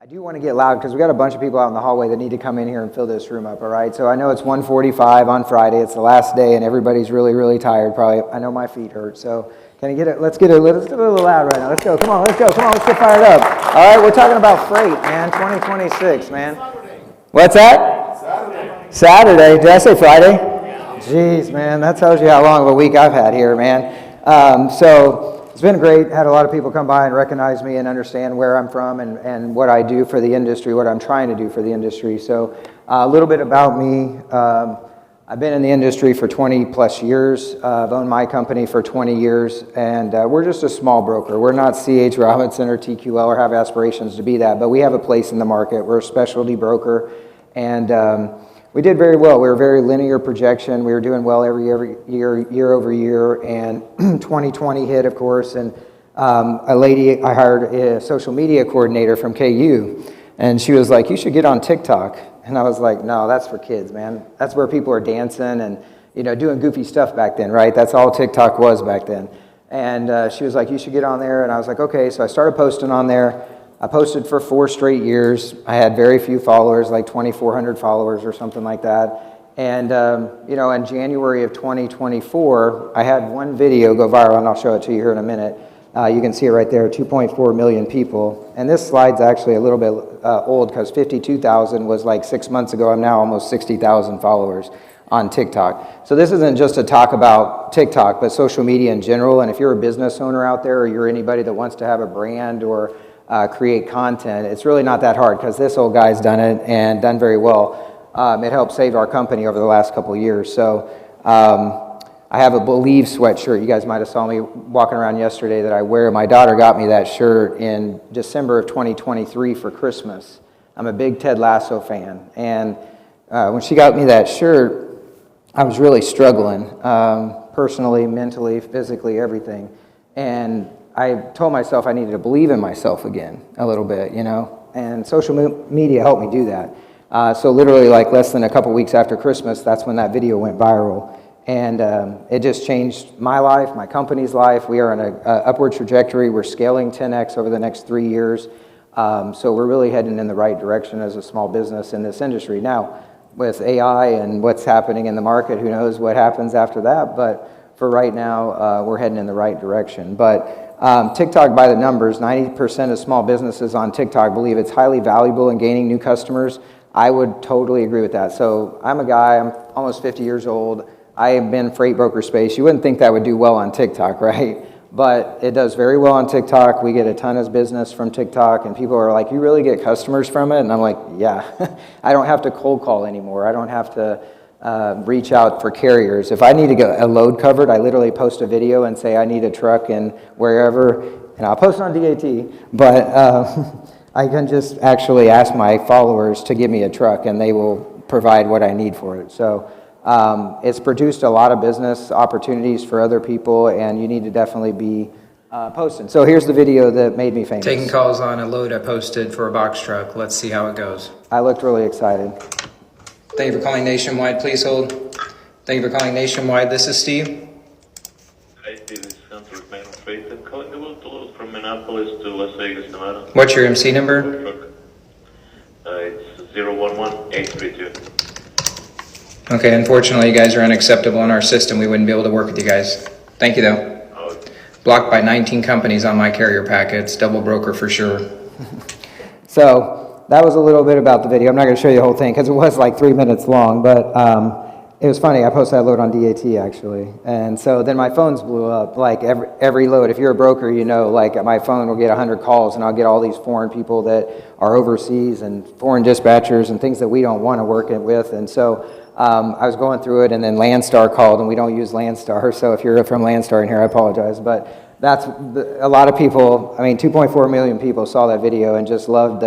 do want to get loud because we got a bunch of people out in the hallway that need to come in here and fill this room up, all right? So I know it's 1:45 on Friday. It's the last day, and everybody's really, really tired. Probably, I know my feet hurt. So can I get it? Let's get a little loud right now. Let's go. Come on, let's go. Come on, let's get fired up. All right, we're talking about freight, man. 2026, man. What's that? Saturday. Did I say Friday? Jeez, man, that tells you how long of a week I've had here, man. So it's been great. Had a lot of people come by and recognize me and understand where I'm from and what I do for the industry, what I'm trying to do for the industry. So a little bit about me. I've been in the industry for 20 plus years. I've owned my company for 20 years, and we're just a small broker. We're not C.H. Robinson or TQL or have aspirations to be that, but we have a place in the market. We're a specialty broker, and we did very well. We were very linear projection. We were doing well every year over year, and 2020 hit, of course, and a lady, I hired a social media coordinator from KU, and she was like, you should get on TikTok. And I was like, no, that's for kids, man. That's where people are dancing and, you know, doing goofy stuff back then, right? That's all TikTok was back then. And she was like, you should get on there. And I was like, okay. So I started posting on there. I posted for 4 straight years. I had very few followers, like 2,400 followers or something like that. And, you know, in January of 2024, I had one video go viral, and I'll show it to you here in a minute. You can see it right there, 2.4 million people. And this slide's actually a little bit old because 52,000 was like 6 months ago. I'm now almost 60,000 followers on TikTok. So this isn't just to talk about TikTok, but social media in general. And if you're a business owner out there, or you're anybody that wants to have a brand or create content, it's really not that hard because this old guy's done it and done very well. It helped save our company over the last couple of years. So I have a Believe sweatshirt. You guys might have saw me walking around yesterday that I wear. My daughter got me that shirt in December of 2023 for Christmas. I'm a big Ted Lasso fan. And when she got me that shirt, I was really struggling, personally, mentally, physically, everything. And I told myself I needed to believe in myself again a little bit, you know. And social media helped me do that. So literally like less than a couple weeks after Christmas, that's when that video went viral. And it just changed my life, my company's life. We are on an upward trajectory. We're scaling 10x over the next 3 years. So we're really heading in the right direction as a small business in this industry. Now, with AI and what's happening in the market, who knows what happens after that. But for right now, we're heading in the right direction. But TikTok, by the numbers, 90% of small businesses on TikTok believe it's highly valuable in gaining new customers. I would totally agree with that. So I'm a guy, I'm almost 50 years old. I have been freight broker space. You wouldn't think that would do well on TikTok, right? But it does very well on TikTok. We get a ton of business from TikTok, and people are like, you really get customers from it? And I'm like, yeah. I don't have to cold call anymore. I don't have to reach out for carriers. If I need to get a load covered, I literally post a video and say I need a truck in wherever, and I'll post it on DAT, but I can just actually ask my followers to give me a truck, and they will provide what I need for it. So it's produced a lot of business opportunities for other people, and you need to definitely be posting. So here's the video that made me famous. Taking calls on a load I posted for a box truck. Let's see how it goes. I looked really excited. Thank you for calling Nationwide. Please hold. Thank you for calling Nationwide. This is Steve. Hi, Steve. This is Hunter with Manual Freight. I'm calling about the load from Minneapolis to Las Vegas, Nevada. What's your MC number? It's 011832. Okay, unfortunately, you guys are unacceptable in our system. We wouldn't be able to work with you guys. Thank you, though. Blocked by 19 companies on my carrier packets. Double broker for sure. So that was a little bit about the video. I'm not going to show you the whole thing because it was like 3 minutes long, but it was funny. I posted that load on DAT actually. And so then my phones blew up, like every load. If you're a broker, you know, like my phone will get 100 calls and I'll get all these foreign people that are overseas and foreign dispatchers and things that we don't want to work with. And so I was going through it, and then Landstar called, and we don't use Landstar, so if you're from Landstar in here, I apologize. But that's a lot of people, I mean, 2.4 million people saw that video and just loved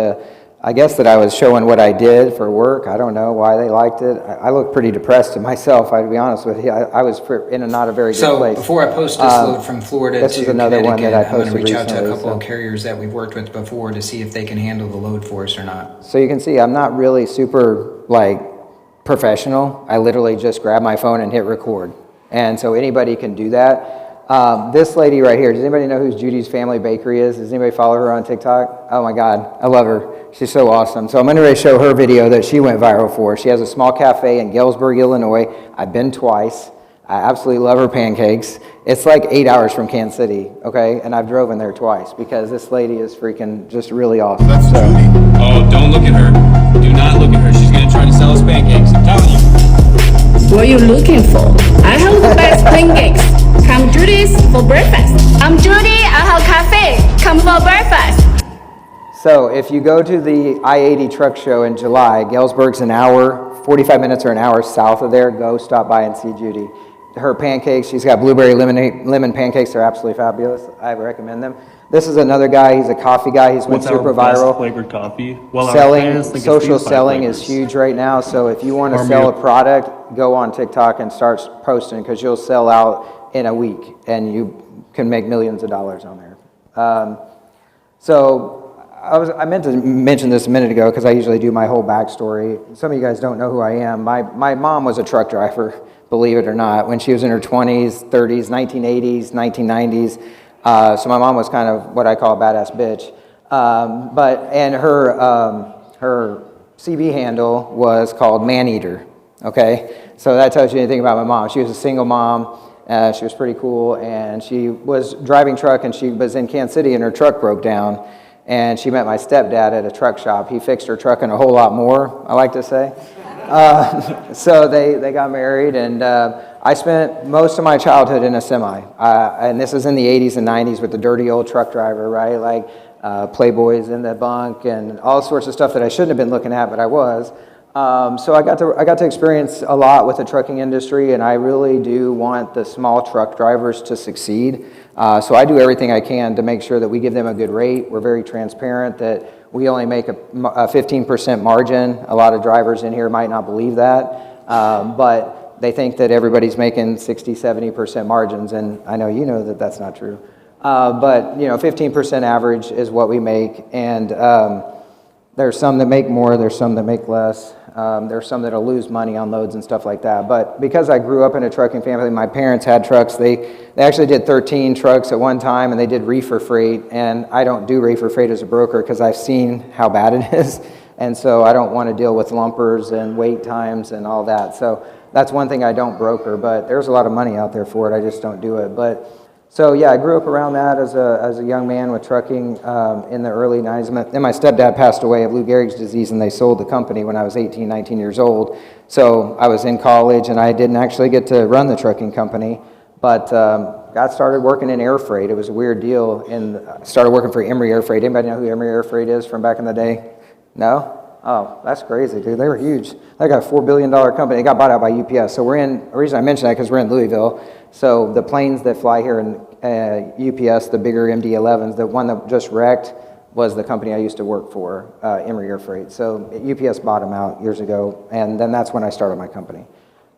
I guess that I was showing what I did for work. I don't know why they liked it. I look pretty depressed to myself, I'd be honest with you. I was in not a very good place. So before I post this load from Florida this to is another Connecticut, one that I posted I'm going to reach out to a couple recently, of carriers that we've worked with before to see if they can handle the load for us or not. So you can see I'm not really super, professional. I literally just grab my phone and hit record. And so anybody can do that. This lady right here, does anybody know who Judy's Family Bakery is? Does anybody follow her on TikTok? Oh my God, I love her. She's so awesome. So I'm going to show her video that she went viral for. She has a small cafe in Galesburg, Illinois. I've been twice. I absolutely love her pancakes. It's like 8 hours from Kansas City, okay? And I've driven there twice because this lady is freaking just really awesome. That's so. Judy. Oh, don't look at her. Do not look at her. She's gonna try to sell us pancakes. I'm telling you. What are you looking for? I have the best pancakes. Come Judy's for breakfast. I'm Judy. I have cafe. Come for breakfast. So if you go to the I-80 truck show in July, Galesburg's an hour, 45 minutes or an hour south of there. Go stop by and see Judy. Her pancakes, she's got blueberry lemon pancakes. They're absolutely fabulous. I recommend them. This is another guy. He's a coffee guy. He's went super viral. Flavored coffee? Well, Selling, social selling is huge right now. So if you want to sell a product, go on TikTok and start posting because you'll sell out in a week and you can make millions of dollars on there. I meant to mention this a minute ago because I usually do my whole backstory. Some of you guys don't know who I am. My mom was a truck driver, believe it or not, when she was in her 20s, 30s, 1980s, 1990s. So my mom was kind of what I call a badass bitch. And her CB handle was called Maneater, okay? So that tells you anything about my mom. She was a single mom. She was pretty cool, and she was driving truck, and she was in Kansas City, and her truck broke down. And she met my stepdad at a truck shop. He fixed her truck and a whole lot more, I like to say. So they got married, and I spent most of my childhood in a semi. And this is in the 80s and 90s with the dirty old truck driver, right? Like Playboys in the bunk and all sorts of stuff that I shouldn't have been looking at, but I was. So I got to experience a lot with the trucking industry, and I really do want the small truck drivers to succeed. So I do everything I can to make sure that we give them a good rate. We're very transparent that we only make a 15% margin. A lot of drivers in here might not believe that, but they think that everybody's making 60, 70% margins, and I know you know that that's not true. But 15% average is what we make, and there's some that make more, there's some that make less. There's some that'll lose money on loads and stuff like that. But because I grew up in a trucking family, my parents had trucks. They actually did 13 trucks at one time, and they did reefer freight. And I don't do reefer freight as a broker because I've seen how bad it is. And so I don't want to deal with lumpers and wait times and all that. So that's one thing I don't broker, but there's a lot of money out there for it. I just don't do it. So yeah, I grew up around that as a young man with trucking in the early 90s. Then my stepdad passed away of Lou Gehrig's disease, and they sold the company when I was 18, 19 years old. So I was in college, and I didn't actually get to run the trucking company, but got started working in air freight. It was a weird deal, and started working for Emory Air Freight. Anybody know who Emory Air Freight is from back in the day? No? Oh, that's crazy, dude. They were huge. They got a $4 billion company. They got bought out by UPS. So the reason I mention that because we're in Louisville. So the planes that fly here in UPS, the bigger MD-11s, the one that just wrecked was the company I used to work for, Emory Air Freight. So UPS bought them out years ago, and then that's when I started my company.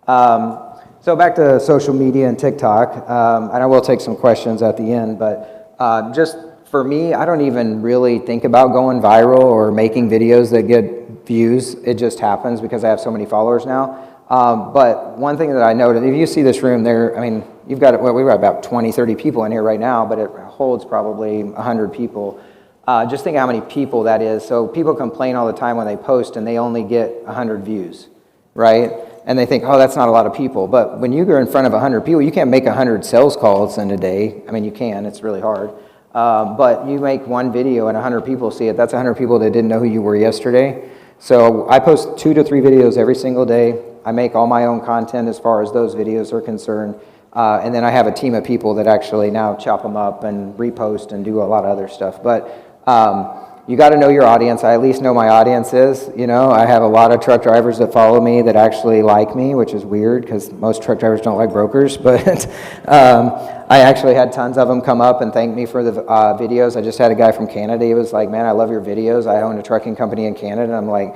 So back to social media and TikTok, and I will take some questions at the end, but just for me, I don't even really think about going viral or making videos that get views. It just happens because I have so many followers now. But one thing that I noticed, if you see this room there, I mean, we've got about 20, 30 people in here right now, but it holds probably 100 people. Just think how many people that is. So people complain all the time when they post and they only get 100 views, right? And they think, oh, that's not a lot of people. But when you go in front of 100 people, you can't make 100 sales calls in a day. I mean, you can, it's really hard. But you make one video and 100 people see it. That's 100 people that didn't know who you were yesterday. So I post 2 to 3 videos every single day. I make all my own content as far as those videos are concerned. And then I have a team of people that actually now chop them up and repost and do a lot of other stuff. But you got to know your audience. I at least know my audience is. I have a lot of truck drivers that follow me that actually like me, which is weird because most truck drivers don't like brokers. But I actually had tons of them come up and thank me for the videos. I just had a guy from Canada. He was like, man, I love your videos. I own a trucking company in Canada. And I'm like,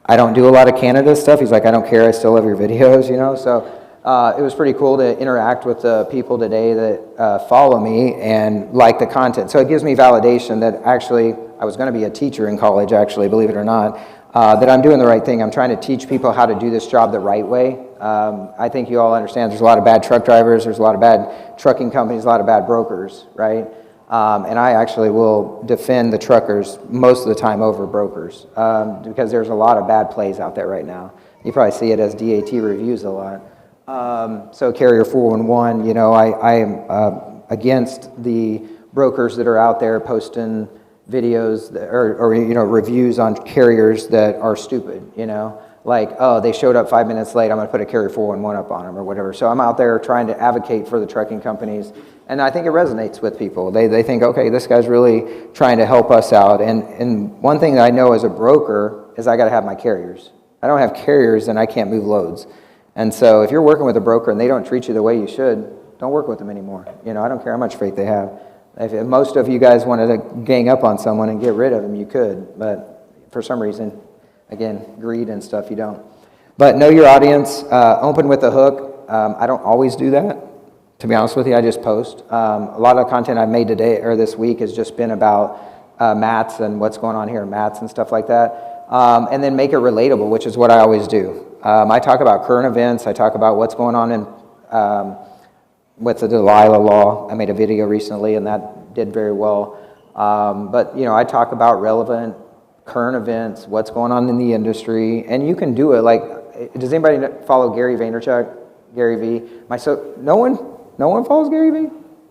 I don't do a lot of Canada stuff. He's like, I don't care. I still love your videos, So it was pretty cool to interact with the people today that follow me and like the content. So it gives me validation that actually I was going to be a teacher in college, actually, believe it or not, that I'm doing the right thing. I'm trying to teach people how to do this job the right way. I think you all understand there's a lot of bad truck drivers, there's a lot of bad trucking companies, a lot of bad brokers, right? And I actually will defend the truckers most of the time over brokers because there's a lot of bad plays out there right now. You probably see it as DAT reviews a lot. So Carrier 411, you know, I am against the brokers that are out there posting videos or you know, reviews on carriers that are stupid, you know, like, oh, they showed up 5 minutes late, I'm going to put a Carrier 411 up on them or whatever. So I'm out there trying to advocate for the trucking companies, and I think it resonates with people. They think, okay, this guy's really trying to help us out. And one thing that I know as a broker is I got to have my carriers. I don't have carriers, then I can't move loads. And so if you're working with a broker and they don't treat you the way you should, don't work with them anymore. You know, I don't care how much faith they have. If most of you guys wanted to gang up on someone and get rid of them, you could. But for some reason, again, greed and stuff, you don't. But know your audience. Open with a hook. I don't always do that. To be honest with you, I just post. A lot of content I've made today or this week has just been about mats and what's going on here, mats and stuff like that. And then make it relatable, which is what I always do. I talk about current events. I talk about what's going on in with the Delilah law. I made a video recently, and that did very well. But, you know, I talk about relevant current events, what's going on in the industry, and you can do it. Like, does anybody follow Gary Vaynerchuk, Gary V? No one follows Gary V?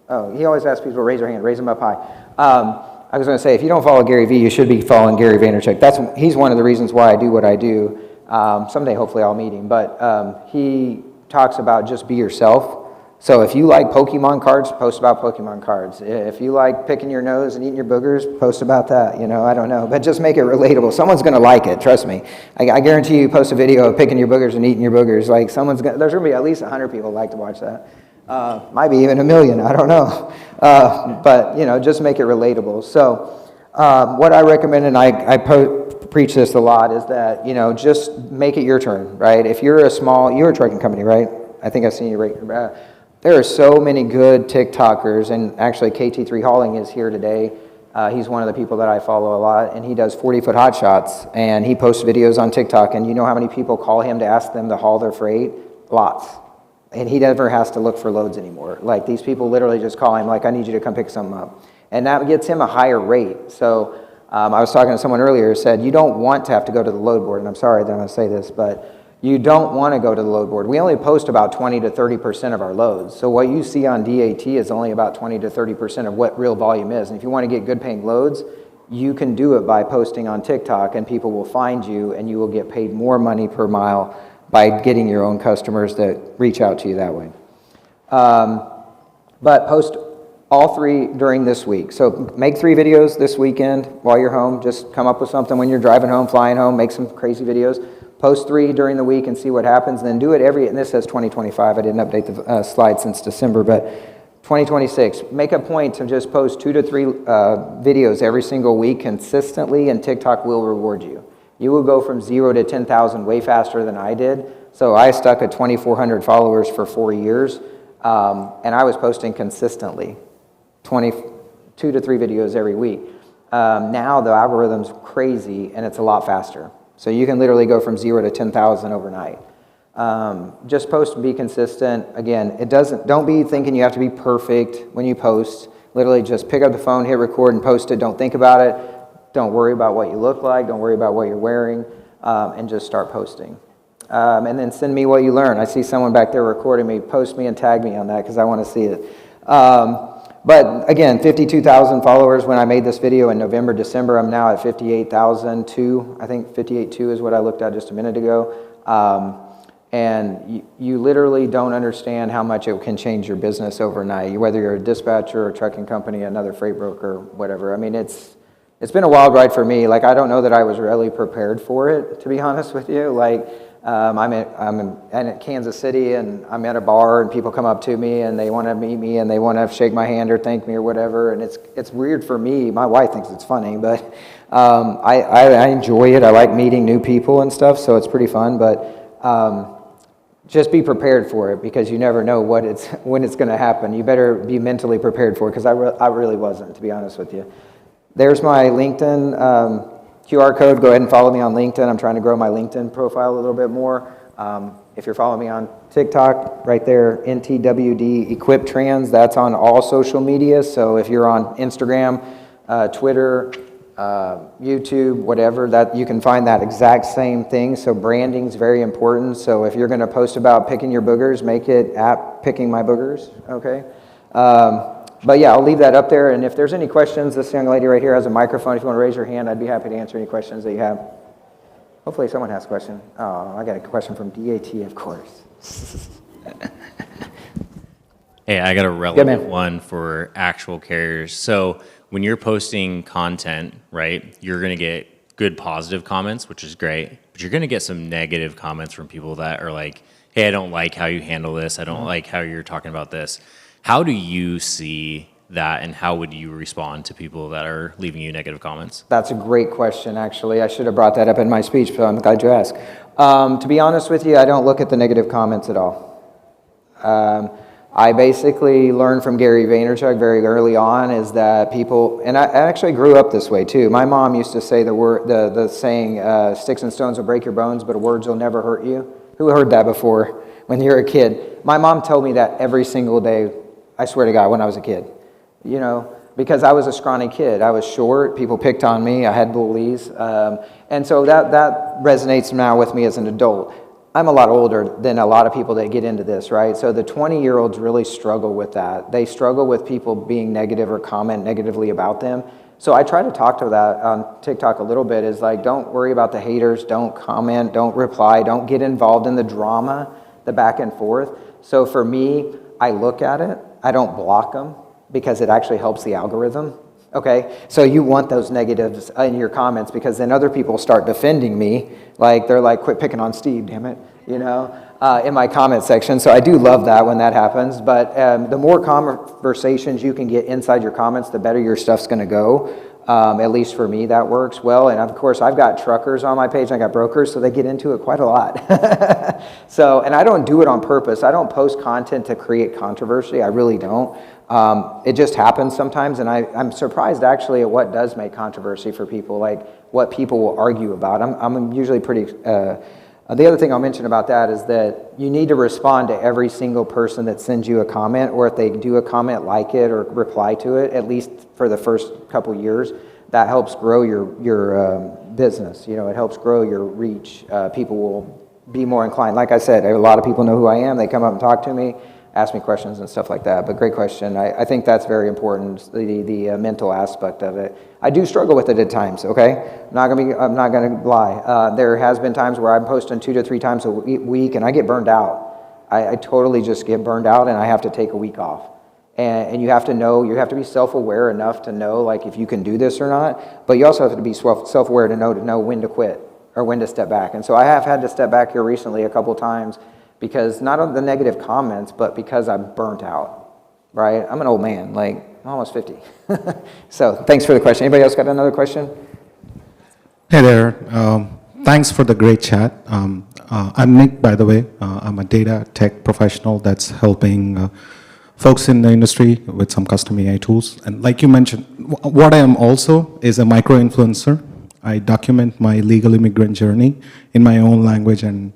Oh, he always asks people to raise their hand, raise them up high. I was going to say, if you don't follow Gary V, you should be following Gary Vaynerchuk. He's one of the reasons why I do what I do. Someday, hopefully, I'll meet him. But he talks about just be yourself. So if you like Pokemon cards, post about Pokemon cards. If you like picking your nose and eating your boogers, post about that. You know, I don't know. But just make it relatable. Someone's going to like it, trust me. I guarantee you post a video of picking your boogers and eating your boogers. Like, there's going to be at least 100 people like to watch that. Might be even 1 million, I don't know. But, you know, just make it relatable. So what I recommend, and I preach this a lot, is that, you know, just make it your turn, right? If you're you're a trucking company, right? I think I've seen you right. There are so many good TikTokers, and actually KT3 Hauling is here today. He's one of the people that I follow a lot, and he does 40-foot hot shots, and he posts videos on TikTok, and you know how many people call him to ask them to haul their freight? Lots. And he never has to look for loads anymore. Like, these people literally just call him, like, I need you to come pick something up. And that gets him a higher rate. So I was talking to someone earlier who said, you don't want to have to go to the load board, and I'm sorry that I'm going to say this, but you don't want to go to the load board. We only post about 20 to 30% of our loads. So what you see on DAT is only about 20 to 30% of what real volume is. And if you want to get good paying loads, you can do it by posting on TikTok, and people will find you, and you will get paid more money per mile by getting your own customers that reach out to you that way. But post all 3 during this week. So make 3 videos this weekend while you're home. Just come up with something when you're driving home, flying home, make some crazy videos. Post 3 during the week and see what happens. Then do it and this says 2025. I didn't update the slide since December, but 2026. Make a point to just post 2 to 3 videos every single week consistently, and TikTok will reward you. You will go from 0 to 10,000 way faster than I did. So I stuck at 2,400 followers for 4 years, and I was posting consistently 2 to 3 videos every week. Now the algorithm's crazy, and it's a lot faster. So you can literally go from 0 to 10,000 overnight. Just post and be consistent. Again, don't be thinking you have to be perfect when you post. Literally just pick up the phone, hit record, and post it. Don't think about it. Don't worry about what you look like. Don't worry about what you're wearing, and just start posting. And then send me what you learn. I see someone back there recording me. Post me and tag me on that because I want to see it. But again, 52,000 followers when I made this video in November, December. I'm now at 58,002. I think 58.2 is what I looked at just a minute ago. And you literally don't understand how much it can change your business overnight, whether you're a dispatcher, a trucking company, another freight broker, whatever. I mean, it's been a wild ride for me. Like, I don't know that I was really prepared for it, to be honest with you. Like, I'm in Kansas City, and I'm at a bar, and people come up to me, and they want to meet me, and they want to shake my hand or thank me or whatever, and it's weird for me. My wife thinks it's funny, but I enjoy it. I like meeting new people and stuff, so it's pretty fun, but just be prepared for it, because you never know when it's going to happen. You better be mentally prepared for it, because I really wasn't, to be honest with you. There's my LinkedIn QR code. Go ahead and follow me on LinkedIn. I'm trying to grow my LinkedIn profile a little bit more. If you're following me on TikTok, right there, NTWD Equip Trans, that's on all social media. So if you're on Instagram, Twitter, YouTube, whatever, that you can find that exact same thing. So branding is very important. So if you're going to post about picking your boogers, make it at picking my boogers, okay? But yeah, I'll leave that up there. And if there's any questions, this young lady right here has a microphone. If you want to raise your hand, I'd be happy to answer any questions that you have. Hopefully someone has a question. Oh, I got a question from DAT, of course. Hey, I got a man. relevant one for actual carriers. So when you're posting content, right, you're going to get good positive comments, which is great, but you're going to get some negative comments from people that are like, hey, I don't like how you handle this. I don't like how you're talking about this. How do you see that, and how would you respond to people that are leaving you negative comments? That's a great question, actually. I should have brought that up in my speech, but I'm glad you asked. To be honest with you, I don't look at the negative comments at all. I basically learned from Gary Vaynerchuk very early on is that people, and I actually grew up this way too. My mom used to say the saying, sticks and stones will break your bones, but words will never hurt you. Who heard that before when you were a kid? My mom told me that every single day, I swear to God, when I was a kid. You know, because I was a scrawny kid. I was short. People picked on me. I had bullies. And so that resonates now with me as an adult. I'm a lot older than a lot of people that get into this, right? So the 20-year-olds really struggle with that. They struggle with people being negative or comment negatively about them. So I try to talk to that on TikTok a little bit, is like, don't worry about the haters. Don't comment. Don't reply. Don't get involved in the drama, the back and forth. So for me, I look at it. I don't block them, because it actually helps the algorithm, okay? So you want those negatives in your comments, because then other people start defending me, like they're like, quit picking on Steve, damn it, you know, in my comment section. So I do love that when that happens, but the more conversations you can get inside your comments, the better your stuff's gonna go. At least for me, that works well. And of course, I've got truckers on my page, I got brokers, so they get into it quite a lot. So, and I don't do it on purpose. I don't post content to create controversy, I really don't. It just happens sometimes, and I'm surprised actually at what does make controversy for people, like what people will argue about. I'm usually pretty, the other thing I'll mention about that is that you need to respond to every single person that sends you a comment, or if they do a comment, like it or reply to it, at least for the first couple years. That helps grow your business. You know, it helps grow your reach. People will be more inclined. Like I said, a lot of people know who I am. They come up and talk to me, ask me questions and stuff like that. But great question. I think that's very important, the mental aspect of it. I do struggle with it at times, okay? I'm not gonna lie. There has been times where I'm posting 2 to 3 times a week and I get burned out. I totally just get burned out, and I have to take a week off. And you have to know, you have to be self-aware enough to know like if you can do this or not, but you also have to be self-aware to know when to quit or when to step back. And so I have had to step back here recently a couple times, because not on the negative comments, but because I'm burnt out, right? I'm an old man, like I'm almost 50. So thanks for the question. Anybody else got another question? Hey there. Thanks for the great chat. I'm Nick, by the way. I'm a data tech professional that's helping folks in the industry with some custom AI tools. And like you mentioned, what I am also is a micro-influencer. I document my legal immigrant journey in my own language, and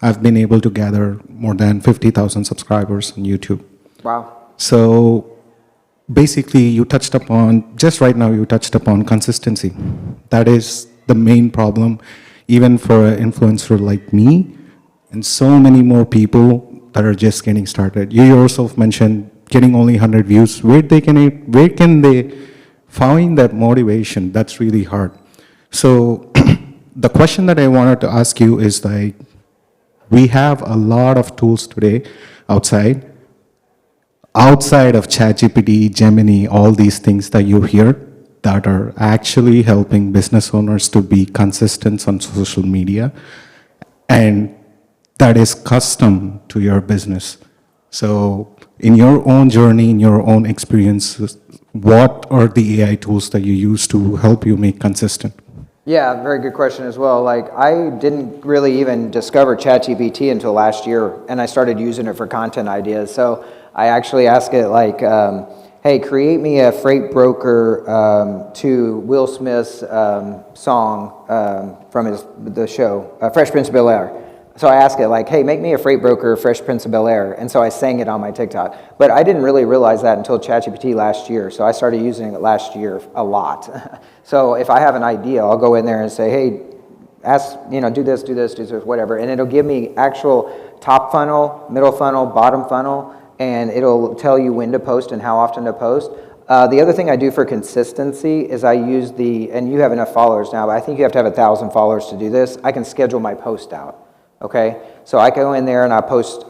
I've been able to gather more than 50,000 subscribers on YouTube. Wow. So basically you touched upon, just right now you touched upon consistency. That is the main problem, even for an influencer like me, and so many more people that are just getting started. You yourself mentioned getting only 100 views. Where can they find that motivation? That's really hard. So the question that I wanted to ask you is like, we have a lot of tools today outside of ChatGPT, Gemini, all these things that you hear that are actually helping business owners to be consistent on social media, and that is custom to your business. So in your own journey, in your own experiences, what are the AI tools that you use to help you make consistent? Yeah, very good question as well. Like, I didn't really even discover ChatGPT until last year, and I started using it for content ideas. So I actually ask it like, hey, create me a freight broker to Will Smith's song from the show, Fresh Prince of Bel-Air. So I asked it like, hey, make me a freight broker, Fresh Prince of Bel-Air. And so I sang it on my TikTok. But I didn't really realize that until ChatGPT last year. So I started using it last year a lot. So if I have an idea, I'll go in there and say, hey, ask, do this, whatever. And it'll give me actual top funnel, middle funnel, bottom funnel, and it'll tell you when to post and how often to post. The other thing I do for consistency is I use and you have enough followers now, but I think you have to have 1,000 followers to do this. I can schedule my post out. Okay, so I go in there and I post,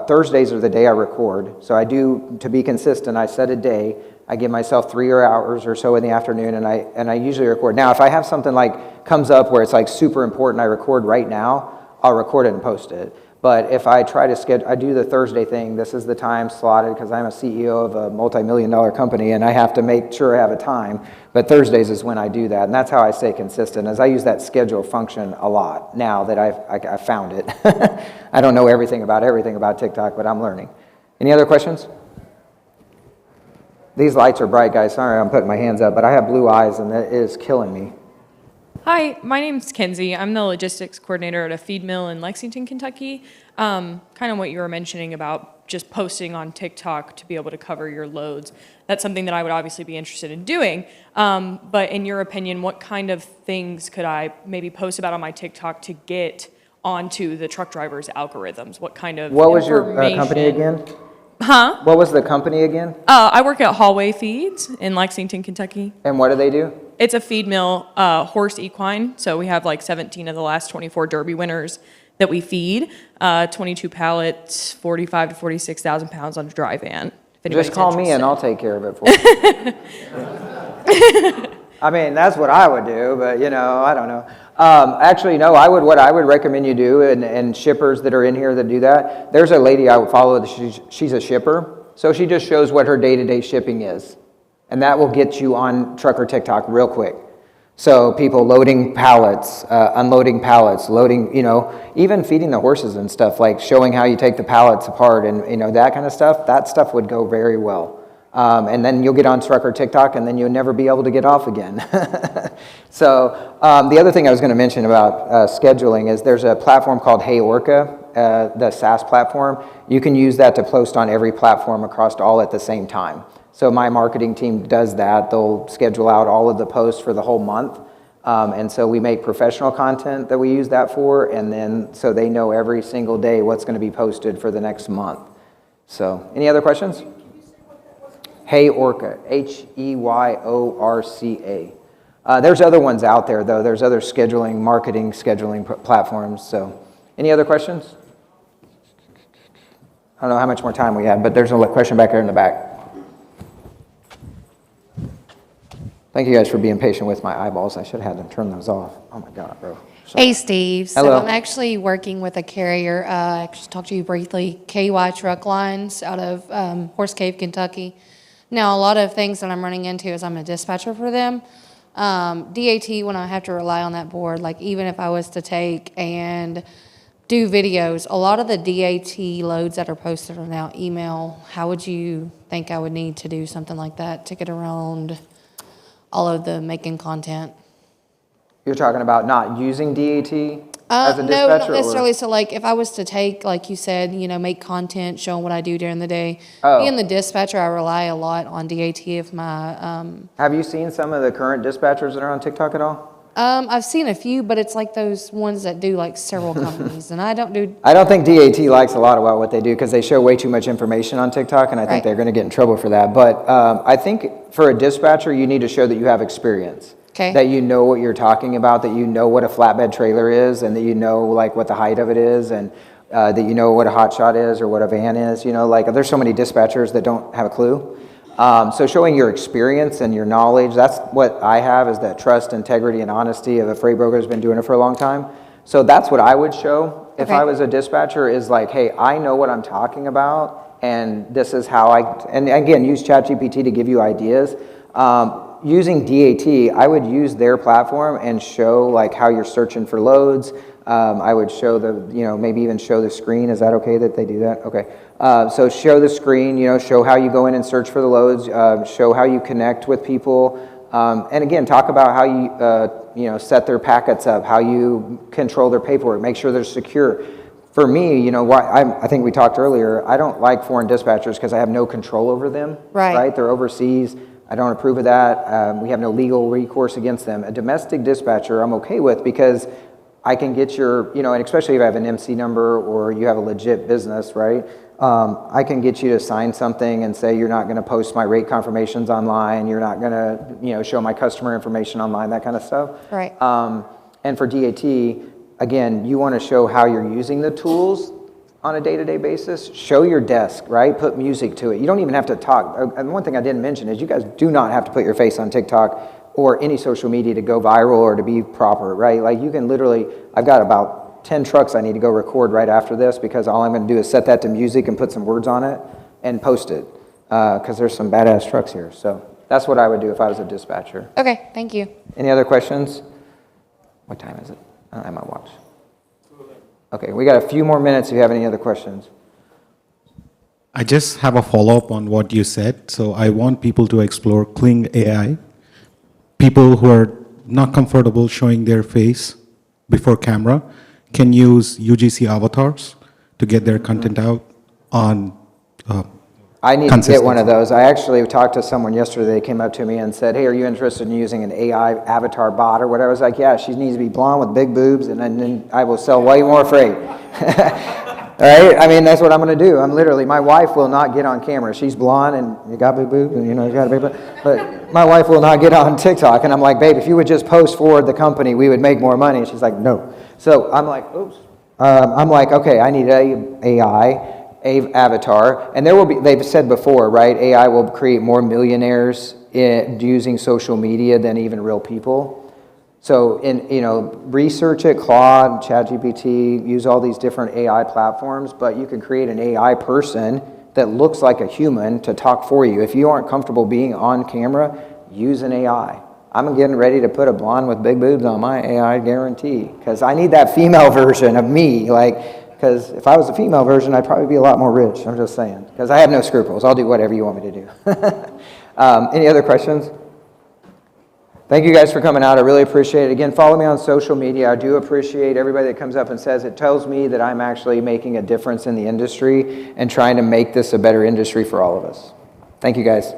Thursdays are the day I record. So I do, to be consistent, I set a day. I give myself 3 hours or so in the afternoon, and I usually record. Now, if I have something like comes up where it's like super important, I record right now, I'll record it and post it. But if I try to schedule, I do the Thursday thing. This is the time slotted because I'm a CEO of a multi-million-dollar company, and I have to make sure I have a time. But Thursdays is when I do that, and that's how I stay consistent. As I use that schedule function a lot now that I've found it. I don't know everything about TikTok, but I'm learning. Any other questions? These lights are bright, guys. Sorry, I'm putting my hands up, but I have blue eyes, and that is killing me. Hi, my name's Kenzie. I'm the logistics coordinator at a feed mill in Lexington, Kentucky. Kind of what you were mentioning about just posting on TikTok to be able to cover your loads. That's something that I would obviously be interested in doing. But in your opinion, what kind of things could I maybe post about on my TikTok to get onto the truck drivers' algorithms? What kind of What was your company again? Huh? What was the company again? I work at Hallway Feeds in Lexington, Kentucky. And what do they do? It's a feed mill, horse equine. So we have like 17 of the last 24 Derby winners that we feed. 22 pallets, 45 to 46,000 pounds on a dry van. If anybody's Just call me and interested. I'll take care of it for you. I mean, that's what I would do, but I don't know. Actually, no, what I would recommend you do, and shippers that are in here that do that, there's a lady I would follow, she's a shipper. So she just shows what her day-to-day shipping is. And that will get you on trucker TikTok real quick. So people loading pallets, unloading pallets, loading, even feeding the horses and stuff, like showing how you take the pallets apart and, that kind of stuff, that stuff would go very well. And then you'll get on trucker TikTok and then you'll never be able to get off again. So the other thing I was going to mention about scheduling is there's a platform called Hey Orca, the SaaS platform. You can use that to post on every platform across all at the same time. So my marketing team does that. They'll schedule out all of the posts for the whole month. And so we make professional content that we use that for, and then so they know every single day what's going to be posted for the next month. So any other questions? Hey Orca, Heyyorca. There's other ones out there, though. There's other marketing scheduling platforms. So any other questions? I don't know how much more time we have, but there's a question back there in the back. Thank you guys for being patient with my eyeballs. I should have had them turn those off. Oh my God, bro. Hey, Steve. So Hello. I'm actually working with a carrier. I just talked to you briefly, KY Truck Lines out of Horse Cave, Kentucky. Now, a lot of things that I'm running into is I'm a dispatcher for them. DAT, when I have to rely on that board, like even if I was to take and do videos, a lot of the DAT loads that are posted are now email. How would you think I would need to do something like that to get around all of the making content? You're talking about not using DAT as a dispatcher? No, not necessarily. So, like, if I was to take, like you said, make content, showing what I do during the day. Being the dispatcher, I rely a lot on DAT if my... Have you seen some of the current dispatchers that are on TikTok at all? I've seen a few, but it's like those ones that do, like, several companies, and I don't do... I don't think DAT likes a lot about what they do because they show way too much information on TikTok, and I think Right. they're going to get in trouble for that. But I think for a dispatcher, you need to show that you have experience. Okay. That you know what you're talking about, that you know what a flatbed trailer is, and that you know like what the height of it is, and that you know what a hot shot is or what a van is. There's so many dispatchers that don't have a clue. So showing your experience and your knowledge, that's what I have, is that trust, integrity, and honesty of a freight broker who's been doing it for a long time. So that's what I would show if Okay. I was a dispatcher, is like, hey, I know what I'm talking about, and this is how and again, use ChatGPT to give you ideas. Using DAT, I would use their platform and show like how you're searching for loads. I would show maybe even show the screen. Is that okay that they do that? Okay. So show the screen, show how you go in and search for the loads, show how you connect with people. And again, talk about how you, set their packets up, how you control their paperwork, make sure they're secure. For me, you know, I think we talked earlier, I don't like foreign dispatchers because I have no control over them. Right. They're overseas. I don't approve of that. We have no legal recourse against them. A domestic dispatcher I'm okay with because I can get your, you know, and especially if I have an MC number or you have a legit business, right? I can get you to sign something and say you're not going to post my rate confirmations online, you're not going to, you know, show my customer information online, that kind of stuff. Right. And for DAT, again, you want to show how you're using the tools on a day-to-day basis. Show your desk, right? Put music to it. You don't even have to talk. And one thing I didn't mention is you guys do not have to put your face on TikTok or any social media to go viral or to be proper, right? Like you can literally, I've got about 10 trucks I need to go record right after this because all I'm going to do is set that to music and put some words on it and post it because there's some badass trucks here. So that's what I would do if I was a dispatcher. Okay, thank you. Any other questions? What time is it? I don't have my watch. Okay, we got a few more minutes if you have any other questions. I just have a follow-up on what you said. So I want people to explore Kling AI. People who are not comfortable showing their face before camera can use UGC avatars to get their content out on I need to get one of consistency. those. I actually talked to someone yesterday. They came up to me and said, hey, are you interested in using an AI avatar bot or whatever? I was like, yeah, she needs to be blonde with big boobs, and then I will sell way more freight. Right? I mean, that's what I'm going to do. I'm literally, my wife will not get on camera. She's blonde and you got big boobs and you know, you got a big boob. But my wife will not get on TikTok. And I'm like, babe, if you would just post for the company, we would make more money. And she's like, no. So I'm like, oops. I'm like, okay, I need a avatar, and there will be, they've said before, right, AI will create more millionaires using social media than even real people. So, you know, research it, Claude, ChatGPT, use all these different AI platforms, but you can create an AI person that looks like a human to talk for you. If you aren't comfortable being on camera, use an AI. I'm getting ready to put a blonde with big boobs on my AI guarantee, because I need that female version of me, like, because if I was a female version, I'd probably be a lot more rich. I'm just saying. Because I have no scruples. I'll do whatever you want me to do. Any other questions? Thank you guys for coming out. I really appreciate it. Again, follow me on social media. I do appreciate everybody that comes up and says it tells me that I'm actually making a difference in the industry and trying to make this a better industry for all of us. Thank you guys.